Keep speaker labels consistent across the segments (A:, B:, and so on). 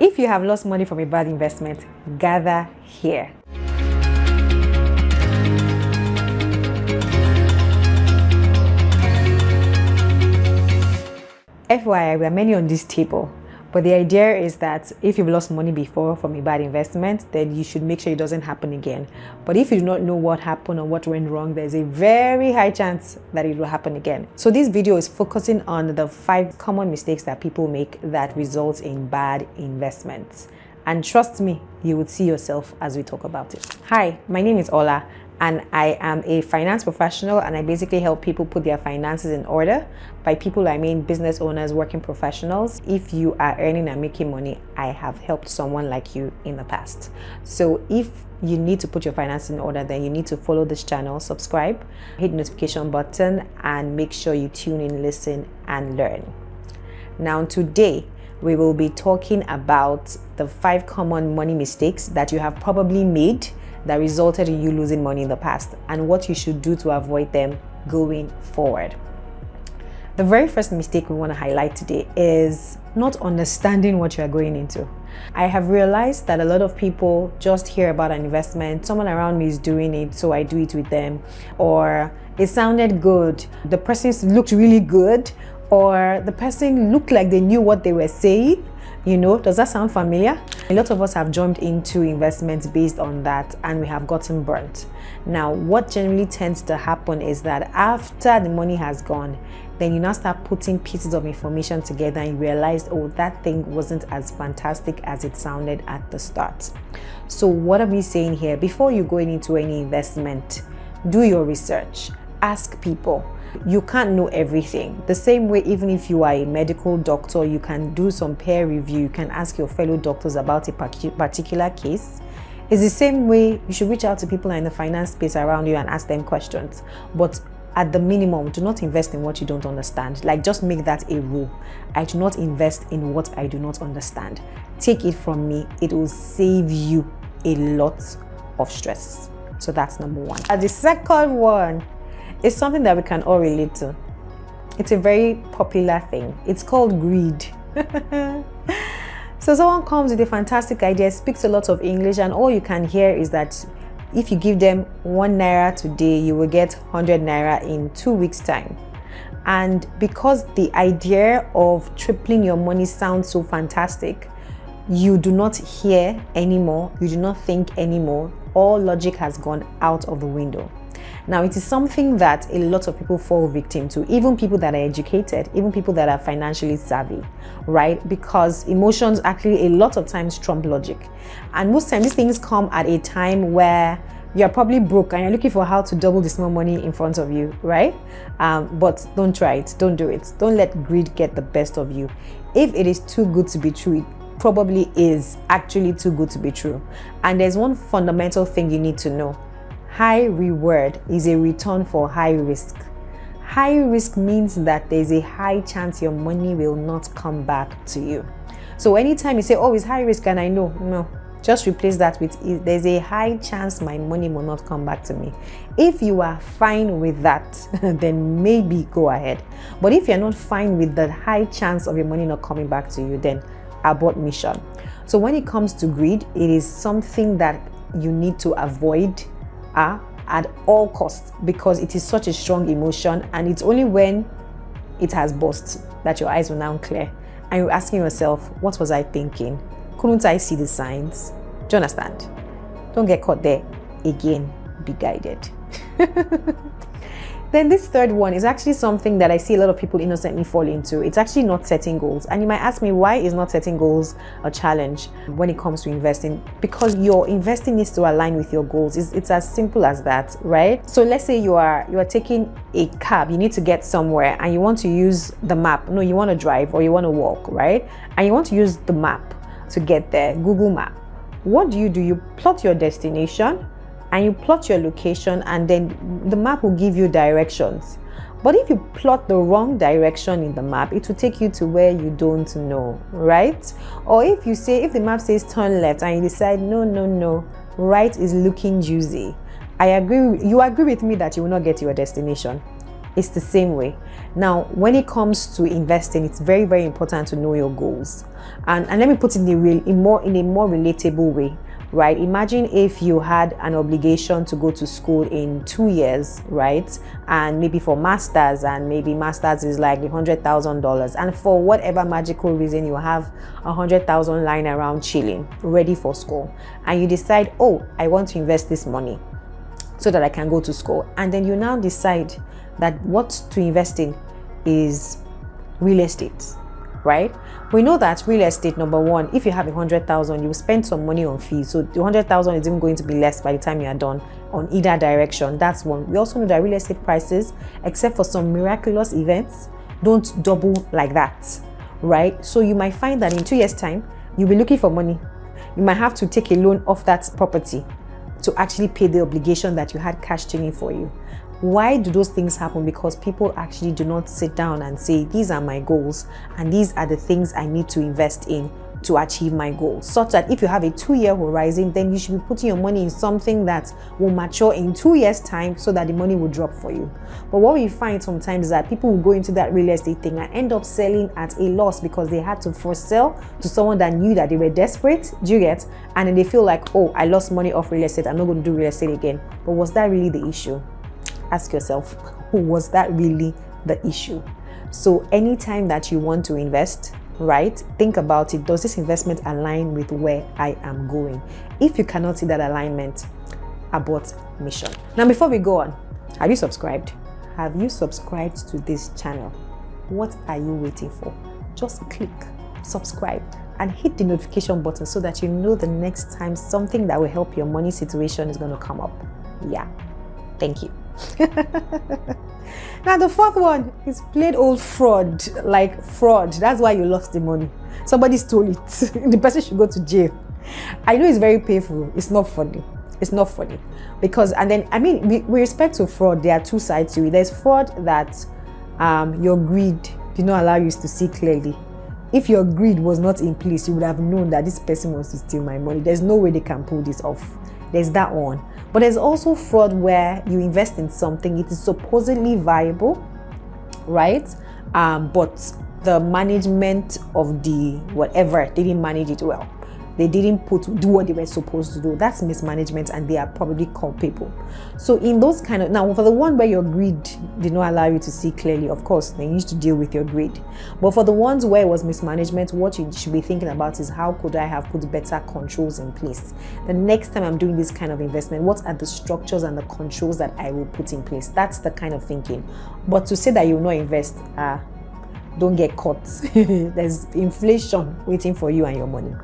A: If you have lost money from a bad investment, gather here. FYI, we are many on this table, but the idea is that if you've lost money before from a bad investment, then you should make sure it doesn't happen again. But if you do not know what happened or what went wrong, there's a very high chance that it will happen again. So this video is focusing on the 5 common mistakes that people make that results in bad investments. And trust me, you would see yourself as we talk about it. Hi, my name is Ola, and I am a finance professional, and I basically help people put their finances in order. By people, I mean business owners, working professionals. If you are earning and making money, I have helped someone like you in the past. So if you need to put your finances in order, then you need to follow this channel, subscribe, hit the notification button, and make sure you tune in, listen, and learn. Now, today, we will be talking about the 5 common money mistakes that you have probably made that resulted in you losing money in the past, and what you should do to avoid them going forward. The very first mistake we want to highlight today is not understanding what you are going into. I have realized that a lot of people just hear about an investment, someone around me is doing it, so I do it with them, or it sounded good, the person looked really good, or the person looked like they knew what they were saying. You know, does that sound familiar? A lot of us have jumped into investments based on that, and we have gotten burnt. Now, what generally tends to happen is that after the money has gone, then you now start putting pieces of information together and you realize, oh, that thing wasn't as fantastic as it sounded at the start. So what are we saying here? Before you go into any investment, do your research, ask people. You can't know everything. The same way, even if you are a medical doctor, you can do some peer review. You can ask your fellow doctors about a particular case. It's the same way you should reach out to people in the finance space around you and ask them questions. But at the minimum, do not invest in what you don't understand. Like, just make that a rule. I do not invest in what I do not understand. Take it from me. It will save you a lot of stress. So that's number 1. And the second one, it's something that we can all relate to. It's a very popular thing. It's called greed. So someone comes with a fantastic idea, speaks a lot of English, and all you can hear is that if you give them 1 naira today, you will get 100 naira in 2 weeks' time. And because the idea of tripling your money sounds so fantastic, you do not hear anymore, you do not think anymore. All logic has gone out of the window. Now, it is something that a lot of people fall victim to, even people that are educated, even people that are financially savvy, right? Because emotions actually a lot of times trump logic. And most times these things come at a time where you're probably broke and you're looking for how to double the small money in front of you, right? But don't try it, don't do it. Don't let greed get the best of you. If it is too good to be true, it probably is actually too good to be true. And there's one fundamental thing you need to know. High reward is a return for high risk. High risk means that there's a high chance your money will not come back to you. So anytime you say, oh, it's high risk and I know, no, just replace that with, there's a high chance my money will not come back to me. If you are fine with that, then maybe go ahead. But if you're not fine with the high chance of your money not coming back to you, then abort mission. So when it comes to greed, it is something that you need to avoid at all costs, because it is such a strong emotion, and it's only when it has burst that your eyes will now clear and you're asking yourself, what was I thinking? Couldn't I see the signs? Do you understand? Don't get caught there again. Be guided. Then this third one is actually something that I see a lot of people innocently fall into. It's actually not setting goals. And you might ask me, why is not setting goals a challenge when it comes to investing? Because your investing needs to align with your goals. It's as simple as that, right? So let's say you are taking a cab, you need to get somewhere and you want to use the map. No, you want to drive or you want to walk, right? And you want to use the map to get there, Google Map. What do? You plot your destination and you plot your location, and then the map will give you directions. But if you plot the wrong direction in the map, it will take you to where you don't know, right? Or if the map says turn left and you decide, no, right is looking juicy. You agree with me that you will not get to your destination. It's the same way. Now, when it comes to investing, it's very, very important to know your goals. And let me put it in a more relatable way, right? Imagine if you had an obligation to go to school in 2 years, right? And maybe for masters, and maybe masters is like $100,000, and for whatever magical reason you have 100,000 lying around chilling, ready for school, and you decide, oh, I want to invest this money so that I can go to school. And then you now decide that what to invest in is real estate, right? We know that real estate, number one, if you have 100,000, you spend some money on fees. So the 100,000 is even going to be less by the time you are done on either direction. That's one. We also know that real estate prices, except for some miraculous events, don't double like that, right? So you might find that in 2 years' time, you'll be looking for money. You might have to take a loan off that property to actually pay the obligation that you had cash in for you. Why do those things happen? Because people actually do not sit down and say, these are my goals and these are the things I need to invest in to achieve my goals. Such that if you have a 2-year horizon, then you should be putting your money in something that will mature in 2 years' time so that the money will drop for you. But what we find sometimes is that people will go into that real estate thing and end up selling at a loss because they had to force sell to someone that knew that they were desperate. Do you get? And then they feel like, oh, I lost money off real estate, I'm not going to do real estate again. But was that really the issue? Ask yourself, was that really the issue? So anytime that you want to invest, right, think about it. Does this investment align with where I am going? If you cannot see that alignment, abort mission. Now, before we go on, have you subscribed? Have you subscribed to this channel? What are you waiting for? Just click subscribe and hit the notification button so that you know the next time something that will help your money situation is going to come up. Yeah, thank you. Now the fourth one is plain old fraud. Like fraud, that's why you lost the money. Somebody stole it. The person should go to jail. I know it's very painful. It's not funny. It's not funny because, and then I mean, with respect to fraud, there are two sides to it. There's fraud that your greed did not allow you to see clearly. If your greed was not in place, you would have known that this person wants to steal my money. There's no way they can pull this off. There's that one. But there's also fraud where you invest in something, it is supposedly viable, right? But the management of the whatever didn't manage it well. They didn't do what they were supposed to do. That's mismanagement, and they are probably culpable. So in those kind of, now for the one where your greed did not allow you to see clearly, of course, then you need to deal with your greed. But for the ones where it was mismanagement, what you should be thinking about is, how could I have put better controls in place? The next time I'm doing this kind of investment, what are the structures and the controls that I will put in place? That's the kind of thinking. But to say that you will not invest, don't get caught. There's inflation waiting for you and your money.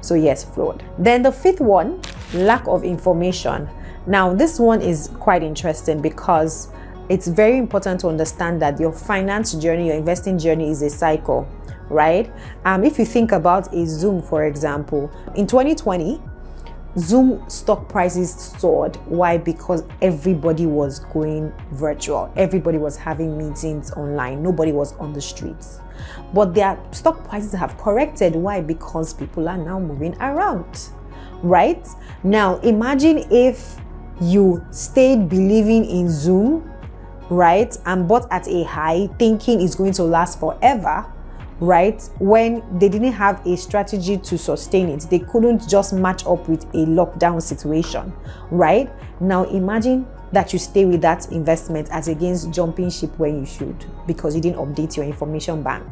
A: So yes, fraud. Then the fifth one, lack of information. Now this one is quite interesting because it's very important to understand that your finance journey, your investing journey is a cycle, right? If you think about a Zoom, for example, in 2020, Zoom stock prices soared. Why? Because everybody was going virtual. Everybody was having meetings online. Nobody was on the streets. But their stock prices have corrected. Why? Because people are now moving around, right? Now, imagine if you stayed believing in Zoom, right, and bought at a high thinking it's going to last forever, right, when they didn't have a strategy to sustain it. They couldn't just match up with a lockdown situation, right? Now imagine that you stay with that investment as against jumping ship when you should because you didn't update your information bank.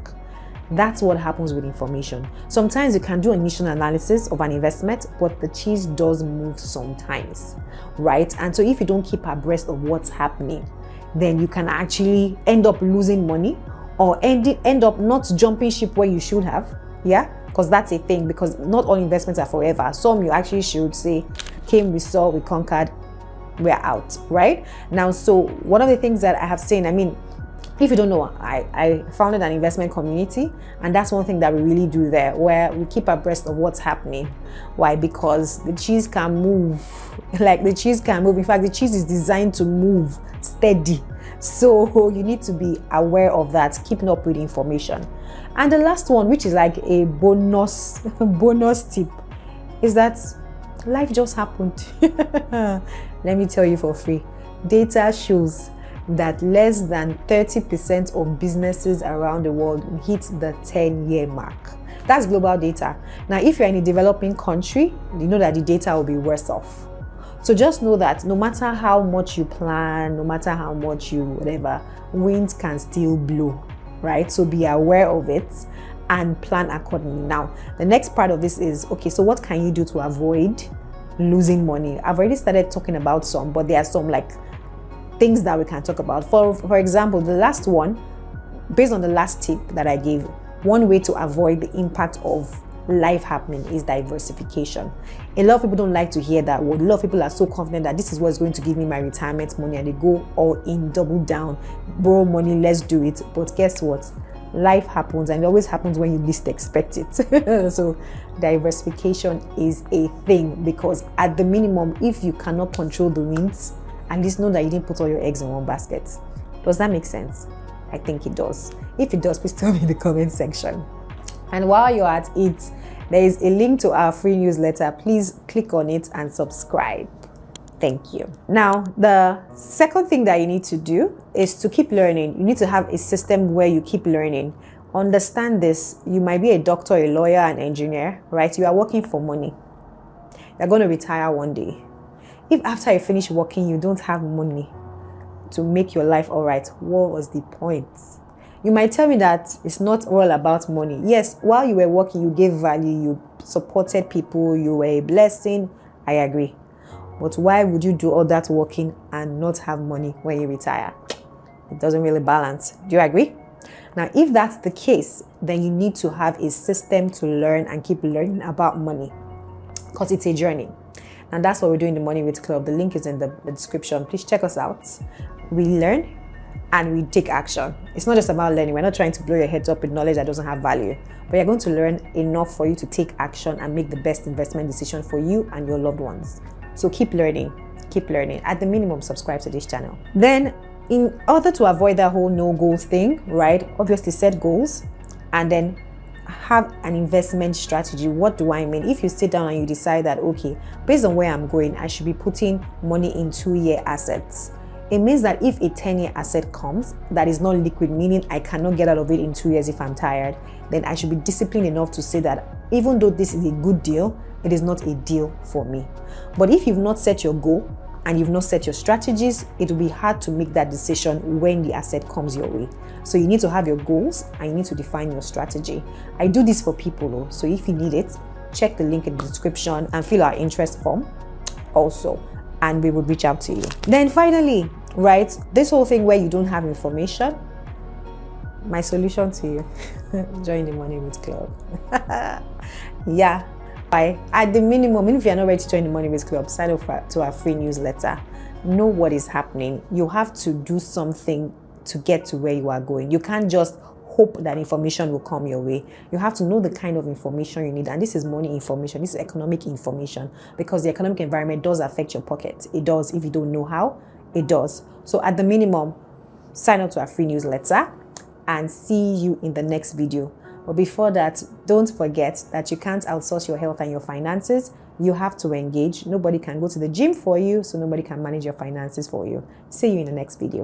A: That's what happens with information. Sometimes you can do initial analysis of an investment, but the cheese does move sometimes, right? And so if you don't keep abreast of what's happening, then you can actually end up losing money or end up not jumping ship where you should have. Yeah, because that's a thing, because not all investments are forever. Some you actually should say, came, we saw, we conquered, we're out, right? Now, so one of the things that I have seen, I mean, if you don't know, I founded an investment community, and that's one thing that we really do there, where we keep abreast of what's happening. Why? Because the cheese can move, like the cheese can move. In fact, the cheese is designed to move steady. So you need to be aware of that, keeping up with information. And the last one, which is like a bonus tip, is that life just happened. Let me tell you for free. Data shows that less than 30% of businesses around the world hit the 10-year mark. That's global data. Now, if you're in a developing country, you know that the data will be worse off. So just know that no matter how much you plan, no matter how much you whatever, winds can still blow, right? So be aware of it and plan accordingly. Now, the next part of this is, okay, so what can you do to avoid losing money? I've already started talking about some, but there are some like things that we can talk about. For example, the last one, based on the last tip that I gave, one way to avoid the impact of life happening is diversification. A lot of people don't like to hear that word. A lot of people are so confident that this is what's going to give me my retirement money, and they go all in, double down, borrow money, let's do it. But guess what? Life happens, and it always happens when you least expect it. So diversification is a thing, because at the minimum, if you cannot control the winds, at least know that you didn't put all your eggs in one basket. Does that make sense? I think it does. If it does, please tell me in the comment section. And while you're at it, there is a link to our free newsletter. Please click on it and subscribe. Thank you. Now, the second thing that you need to do is to keep learning. You need to have a system where you keep learning. Understand this. You might be a doctor, a lawyer, an engineer, right? You are working for money. You're going to retire one day. If after you finish working, you don't have money to make your life all right, what was the point? You might tell me that it's not all about money. Yes, while you were working, you gave value, you supported people, you were a blessing. I agree. But why would you do all that working and not have money when you retire? It doesn't really balance. Do you agree? Now, if that's the case, then you need to have a system to learn and keep learning about money, because it's a journey. And that's what we're doing in the Money with Club. The link is in the description. Please check us out. We learn and we take action. It's not just about learning. We're not trying to blow your heads up with knowledge that doesn't have value. But you're going to learn enough for you to take action and make the best investment decision for you and your loved ones. So keep learning. Keep learning. At the minimum, subscribe to this channel. Then, in order to avoid that whole no goals thing, right? Obviously, set goals and then have an investment strategy. What do I mean? If you sit down and you decide that, okay, based on where I'm going, I should be putting money in 2-year assets. It means that if a 10-year asset comes that is not liquid, meaning I cannot get out of it in 2 years if I'm tired, then I should be disciplined enough to say that even though this is a good deal, it is not a deal for me. But if you've not set your goal and you've not set your strategies, it will be hard to make that decision when the asset comes your way. So you need to have your goals and you need to define your strategy. I do this for people though, so if you need it, check the link in the description and fill our interest form also, and we would reach out to you. Then finally, right, this whole thing where you don't have information, my solution to you, join the Money with Club. Yeah. At the minimum, even if you're not ready to join the Money with Club, sign up to our free newsletter. Know what is happening. You have to do something to get to where you are going. You can't just hope that information will come your way. You have to know the kind of information you need. And this is money information. This is economic information, because the economic environment does affect your pocket. It does. If you don't know how, it does. So at the minimum, sign up to our free newsletter and see you in the next video. But before that, don't forget that you can't outsource your health and your finances. You have to engage. Nobody can go to the gym for you, so nobody can manage your finances for you. See you in the next video.